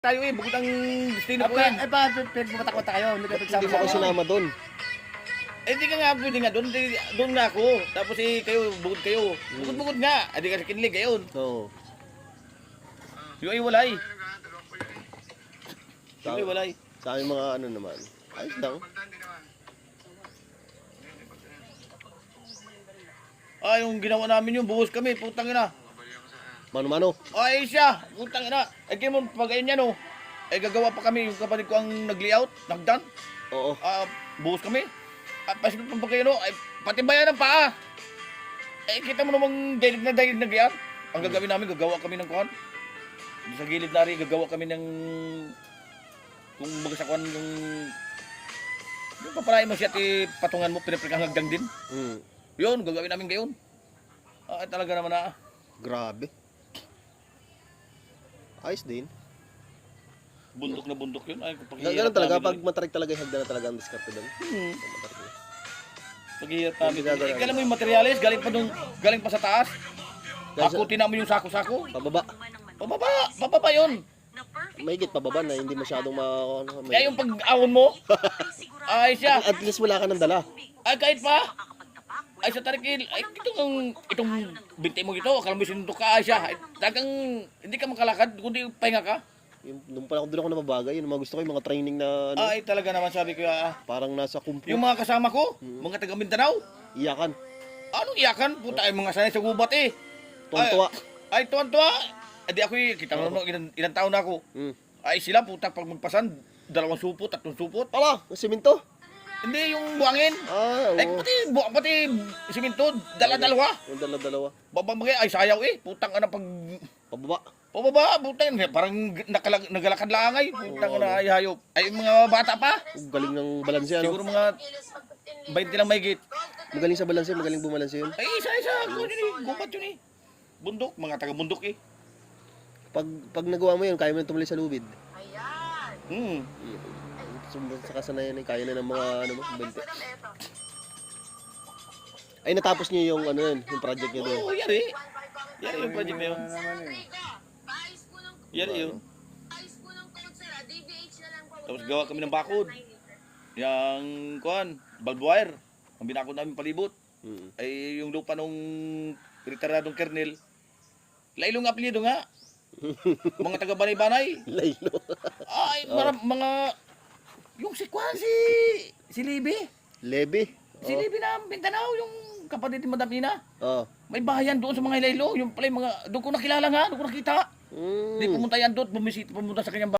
Tayo bukod ang destino ko yan. Ay ba, pinagpumatakota kayo, hindi kayo Hindi mo ako sinama doon. Di ka nga pwede nga doon, doon nga ako. Tapos kayo, bukod kayo. Bukod nga, di ka kinlig ngayon. Oo. Yung ay walay. Sa, Yung ay walay. sa aming mga ano naman. Ayos lang. Yung ginawa namin yung buhos kami, putang ina. Mano-mano. Siya, putang ina. Kaya mo, pag ayun yan gagawa pa kami, yung kapatid ko ang nag-layout, nagdan. Oo. Buhos kami. Pasikot pa kayo, pati bayan ng paa. Kita mo namang dalig na yan. Ang gagawin namin, gagawa kami ng kuhan. Sa gilid na rin, gagawa kami ng kung magasakuan yung papalain mo siya at patungan mo, pinaprikang hagdang din. Yun, gagawin namin gayon. Talaga naman na. Grabe. Ayos din. Bundok na bundok yun. Ganun talaga, pag matarik talaga yung hagdan na talaga ang diskarte doon. Paghihirap namin. Kailan mo yung materialis, galing pa sa taas. Akutin namin yung sako-sako. Pababa. Pababa yun. Mahigit pababa na, hindi masyadong Kaya yung pag-awon mo, siya. At least wala ka ng dala. Kahit pa. Sa tarikil, itong binti mo ito, akala mo sinuntok ka, siya. Talagang hindi ka makalakad, kundi pahinga ka. Nung pala doon ako na mabagay, yung mga gusto ko yung mga training na ano, Talaga naman sabi ko, parang nasa kumpo. yung mga kasama ko, mga taga Mindanao, Iyakan. anong iyakan? Puta, mga sanay sa gubat Tuwan-tuwa. Tuwan-tuwa. Di ako kita mo ilang taon na ako. Sila puta pag magpasan, 2 supot, 3 supot. Ala, simento. Hindi yung buhangin. Oo. Pati simento, dala-dalawa. Yung dala-dalawa. Babagay, sayaw putang na pag Pababa. Putang parang nagalakad lang putang na hayop. Mga bata pa. Galing ng balanse, ano? Siguro mga 20 lang mahigit. Magaling sa balanse, magaling bumalanse yun. Isa-isa, gubat yun Bundok, mga taga-bundok Pag nagawa mo yun, kaya mo na tumuli sa lubid. Ayan. Sa kasanayan kaya na ng mga ano mo, 20. Ay, natapos niyo yung ano yun, yung project niyo doon. Oo, yari. Yari yung project na yun. Yari yun. Tapos gawa kami ng bakod. Yang kuhan, barbed wire. Ang binakod namin palibot. Yung lupa nung retiradong kernel. Lailong apelyido nga. Mga taga-banay-banay. Laylo. Mga yung si Libby. Levy. Si Libby na Mindanao, yung kapatid ni Madam Ina. Oo. May bahayan doon sa mga Ilaylo. Yung pala yung mga, doon ko nakilala nga, doon ko nakita. Di pumunta yan doon, pumunta sa kanyang